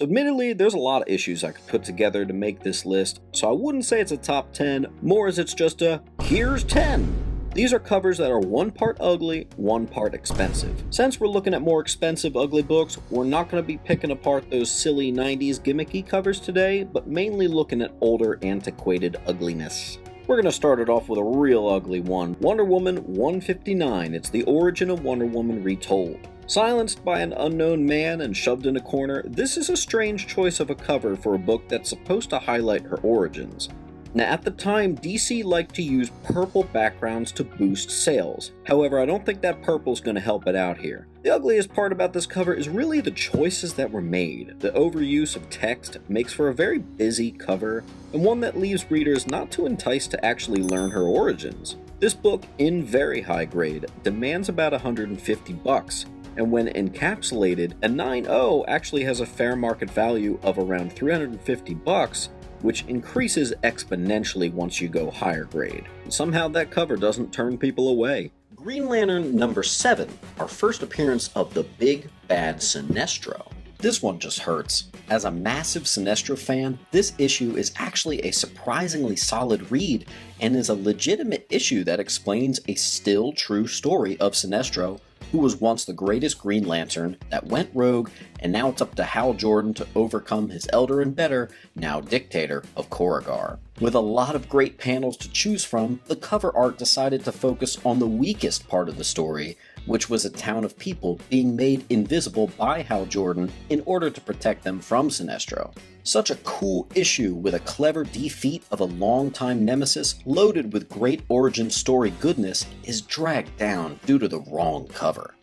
Admittedly, there's a lot of issues I could put together to make this list, so I wouldn't say it's a top 10, more as it's just a here's 10. These are covers that are one part ugly, one part expensive. Since we're looking at more expensive ugly books, we're not going to be picking apart those silly 90s gimmicky covers today, but mainly looking at older, antiquated ugliness. We're going to start it off with a real ugly one, Wonder Woman 159. It's the origin of Wonder Woman retold. Silenced by an unknown man and shoved in a corner, this is a strange choice of a cover for a book that's supposed to highlight her origins. Now, at the time, DC liked to use purple backgrounds to boost sales. However, I don't think that purple's going to help it out here. The ugliest part about this cover is really the choices that were made. The overuse of text makes for a very busy cover, and one that leaves readers not too enticed to actually learn her origins. This book, in very high grade, demands about $150, and when encapsulated, a 9.0 actually has a fair market value of around $350, which increases exponentially once you go higher grade. Somehow that cover doesn't turn people away. Green Lantern number 7, our first appearance of the big bad Sinestro. This one just hurts. As a massive Sinestro fan, this issue is actually a surprisingly solid read and is a legitimate issue that explains a still true story of Sinestro, who was once the greatest Green Lantern that went rogue, and now it's up to Hal Jordan to overcome his elder and better, now dictator, of Korugar. With a lot of great panels to choose from, the cover art decided to focus on the weakest part of the story, which was a town of people being made invisible by Hal Jordan in order to protect them from Sinestro. Such a cool issue with a clever defeat of a longtime nemesis loaded with great origin story goodness is dragged down due to the wrong cover.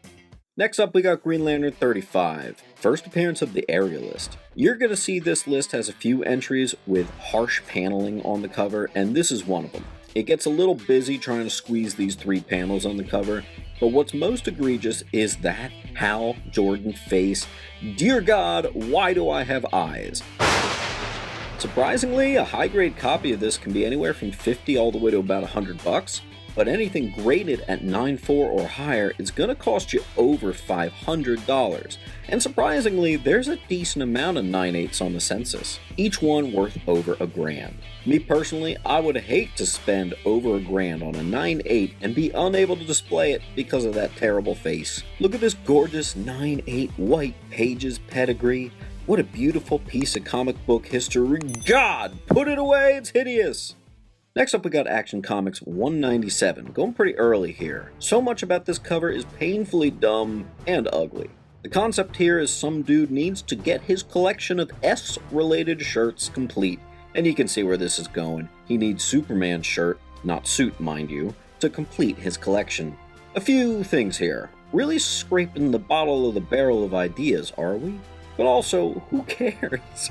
Next up, we got Green Lantern 35, first appearance of the Aerialist. You're going to see this list has a few entries with harsh paneling on the cover, and this is one of them. It gets a little busy trying to squeeze these 3 panels on the cover, but what's most egregious is that Hal Jordan face. Dear God, why do I have eyes? Surprisingly, a high-grade copy of this can be anywhere from $50 all the way to about $100, but anything graded at 9.4 or higher is going to cost you over $500. And surprisingly, there's a decent amount of 9.8s on the census, each one worth over $1,000. Me personally, I would hate to spend over $1,000 on a 9.8 and be unable to display it because of that terrible face. Look at this gorgeous 9.8 white pages pedigree. What a beautiful piece of comic book history. God, put it away, it's hideous! Next up, we got Action Comics 197, going pretty early here. So much about this cover is painfully dumb and ugly. The concept here is some dude needs to get his collection of S-related shirts complete, and you can see where this is going. He needs Superman's shirt, not suit mind you, to complete his collection. A few things here. Really scraping the bottom of the barrel of ideas, are we? But also, who cares?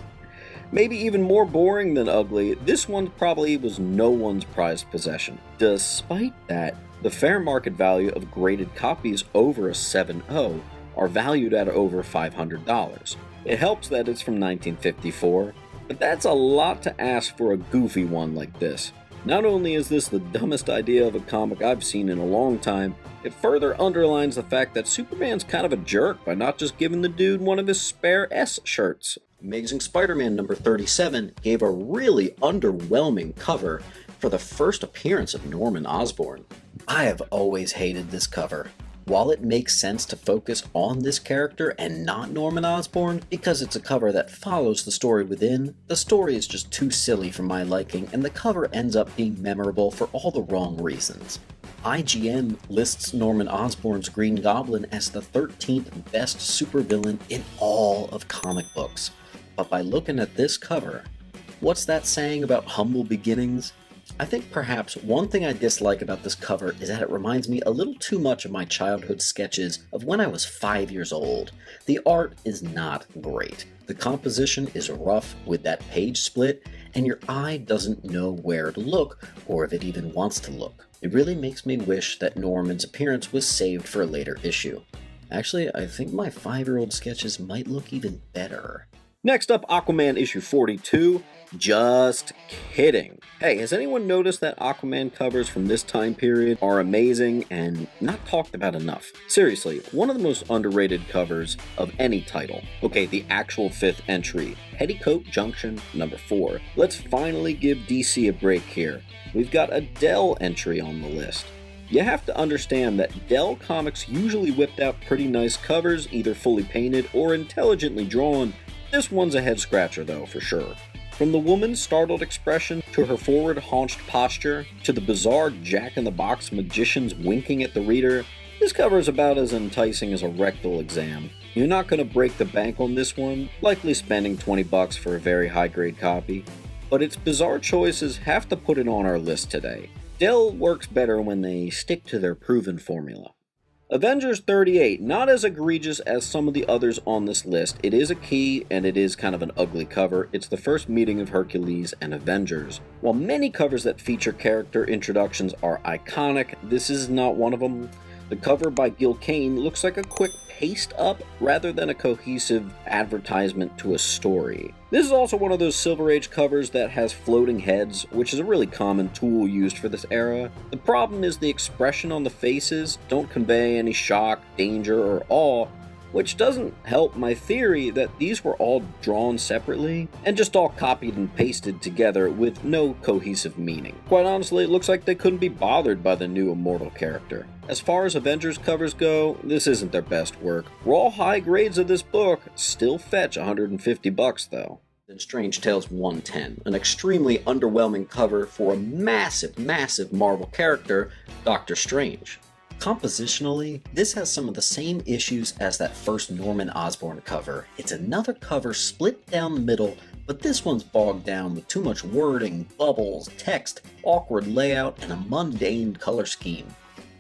Maybe even more boring than ugly, this one probably was no one's prized possession. Despite that, the fair market value of graded copies over a 7.0 are valued at over $500. It helps that it's from 1954, but that's a lot to ask for a goofy one like this. Not only is this the dumbest idea of a comic I've seen in a long time, it further underlines the fact that Superman's kind of a jerk by not just giving the dude one of his spare S shirts. Amazing Spider-Man number 37 gave a really underwhelming cover for the first appearance of Norman Osborn. I have always hated this cover. While it makes sense to focus on this character and not Norman Osborn, because it's a cover that follows the story within, the story is just too silly for my liking, and the cover ends up being memorable for all the wrong reasons. IGN lists Norman Osborn's Green Goblin as the 13th best supervillain in all of comic books. But by looking at this cover, what's that saying about humble beginnings? I think perhaps one thing I dislike about this cover is that it reminds me a little too much of my childhood sketches of when I was 5 years old. The art is not great. The composition is rough with that page split, and your eye doesn't know where to look or if it even wants to look. It really makes me wish that Norman's appearance was saved for a later issue. Actually, I think my 5-year-old sketches might look even better. Next up, Aquaman issue 42. Just kidding. Hey, has anyone noticed that Aquaman covers from this time period are amazing and not talked about enough? Seriously, one of the most underrated covers of any title. Okay, the actual 5th entry, Petticoat Junction number 4. Let's finally give DC a break here. We've got a Dell entry on the list. You have to understand that Dell Comics usually whipped out pretty nice covers, either fully painted or intelligently drawn. This one's a head scratcher though, for sure. From the woman's startled expression, to her forward-haunched posture, to the bizarre Jack-in-the-Box magicians winking at the reader, this cover is about as enticing as a rectal exam. You're not going to break the bank on this one, likely spending $20 for a very high-grade copy, but its bizarre choices have to put it on our list today. Dell works better when they stick to their proven formula. Avengers 38, not as egregious as some of the others on this list. It is a key, and it is kind of an ugly cover. It's the first meeting of Hercules and Avengers. While many covers that feature character introductions are iconic, this is not one of them. The cover by Gil Kane looks like a quick paste up rather than a cohesive advertisement to a story. This is also one of those Silver Age covers that has floating heads, which is a really common tool used for this era. The problem is the expression on the faces don't convey any shock, danger, or awe, which doesn't help my theory that these were all drawn separately and just all copied and pasted together with no cohesive meaning. Quite honestly, it looks like they couldn't be bothered by the new immortal character. As far as Avengers covers go, this isn't their best work. Raw high grades of this book still fetch $150 though. Then Strange Tales 110, an extremely underwhelming cover for a massive Marvel character, Doctor Strange. Compositionally, this has some of the same issues as that first Norman Osborn cover. It's another cover split down the middle, but this one's bogged down with too much wording, bubbles, text, awkward layout, and a mundane color scheme.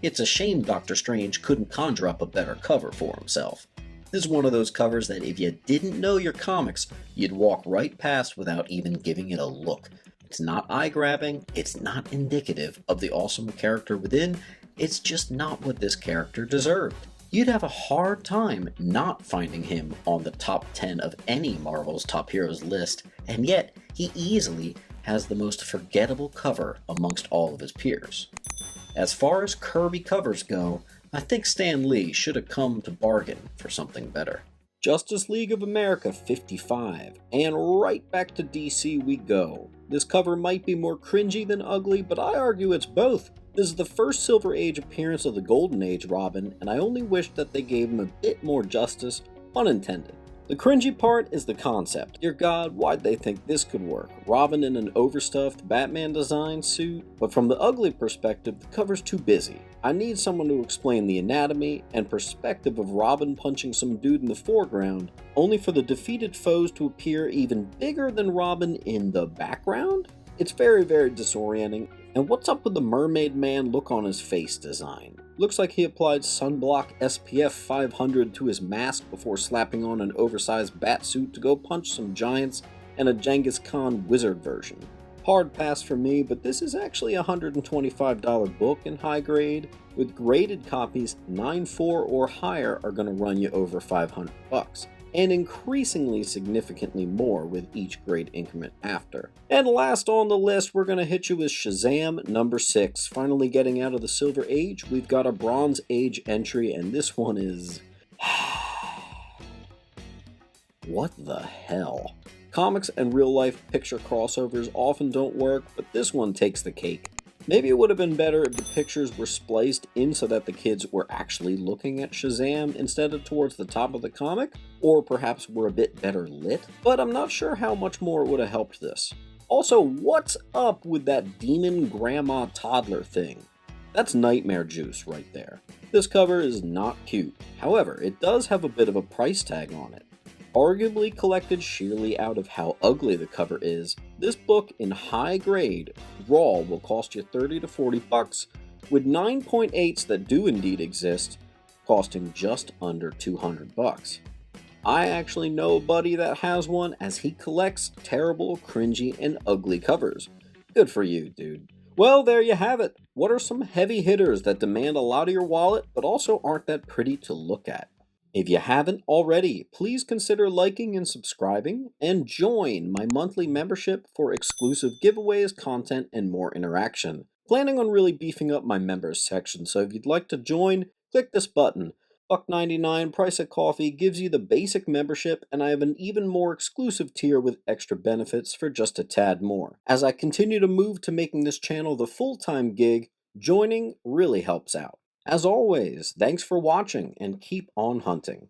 It's a shame Doctor Strange couldn't conjure up a better cover for himself. This is one of those covers that if you didn't know your comics, you'd walk right past without even giving it a look. It's not eye-grabbing, it's not indicative of the awesome character within, it's just not what this character deserved. You'd have a hard time not finding him on the top 10 of any Marvel's top heroes list, and yet he easily has the most forgettable cover amongst all of his peers. As far as Kirby covers go, I think Stan Lee should have come to bargain for something better. Justice League of America 55, and right back to DC we go. This cover might be more cringy than ugly, but I argue it's both. This is the first Silver Age appearance of the Golden Age Robin, and I only wish that they gave him a bit more justice, pun intended. The cringy part is the concept. Dear God, why'd they think this could work? Robin in an overstuffed Batman design suit? But from the ugly perspective, the cover's too busy. I need someone to explain the anatomy and perspective of Robin punching some dude in the foreground, only for the defeated foes to appear even bigger than Robin in the background? It's very disorienting. And what's up with the Mermaid Man look on his face design? Looks like he applied sunblock SPF 500 to his mask before slapping on an oversized bat suit to go punch some giants and a Genghis Khan wizard version. Hard pass for me, but this is actually a $125 book in high grade. With graded copies, 9.4 or higher are going to run you over $500. And increasingly significantly more with each grade increment after. And last on the list, we're going to hit you with Shazam number 6. Finally getting out of the Silver Age, we've got a Bronze Age entry, and this one is... what the hell? Comics and real-life picture crossovers often don't work, but this one takes the cake. Maybe it would have been better if the pictures were spliced in so that the kids were actually looking at Shazam instead of towards the top of the comic, or perhaps were a bit better lit, but I'm not sure how much more it would have helped this. Also, what's up with that demon grandma toddler thing? That's nightmare juice right there. This cover is not cute, however, it does have a bit of a price tag on it. Arguably collected sheerly out of how ugly the cover is, this book in high grade, raw, will cost you $30 to $40, with 9.8s that do indeed exist, costing just under $200. I actually know a buddy that has one, as he collects terrible, cringy, and ugly covers. Good for you, dude. Well, there you have it. What are some heavy hitters that demand a lot of your wallet, but also aren't that pretty to look at? If you haven't already, please consider liking and subscribing, and join my monthly membership for exclusive giveaways, content, and more interaction. Planning on really beefing up my members section, so if you'd like to join, click this button. $1.99 price of coffee gives you the basic membership, and I have an even more exclusive tier with extra benefits for just a tad more. As I continue to move to making this channel the full-time gig, joining really helps out. As always, thanks for watching and keep on hunting.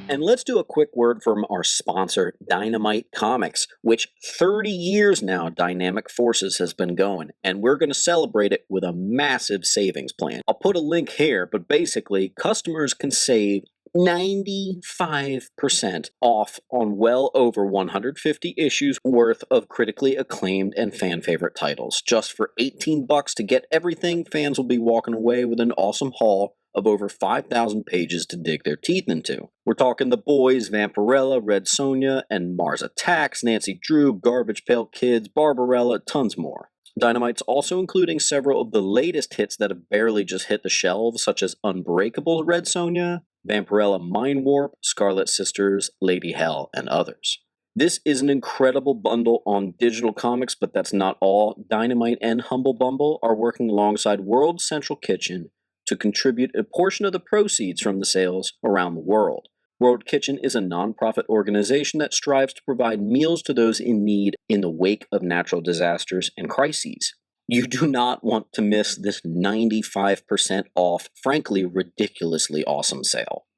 And let's do a quick word from our sponsor, Dynamite Comics, which 30 years now Dynamic Forces has been going, and we're going to celebrate it with a massive savings plan. I'll put a link here, but basically, customers can save 95% off on well over 150 issues worth of critically acclaimed and fan favorite titles. Just for $18 to get everything, fans will be walking away with an awesome haul of over 5,000 pages to dig their teeth into. We're talking The Boys, Vampirella, Red Sonja, and Mars Attacks, Nancy Drew, Garbage Pail Kids, Barbarella, tons more. Dynamite's also including several of the latest hits that have barely just hit the shelves, such as Unbreakable Red Sonja, Vampirella Mind Warp, Scarlet Sisters, Lady Hell, and others. This is an incredible bundle on digital comics, but that's not all. Dynamite and Humble Bumble are working alongside World Central Kitchen to contribute a portion of the proceeds from the sales around the world. World Kitchen is a nonprofit organization that strives to provide meals to those in need in the wake of natural disasters and crises. You do not want to miss this 95% off, frankly ridiculously awesome sale.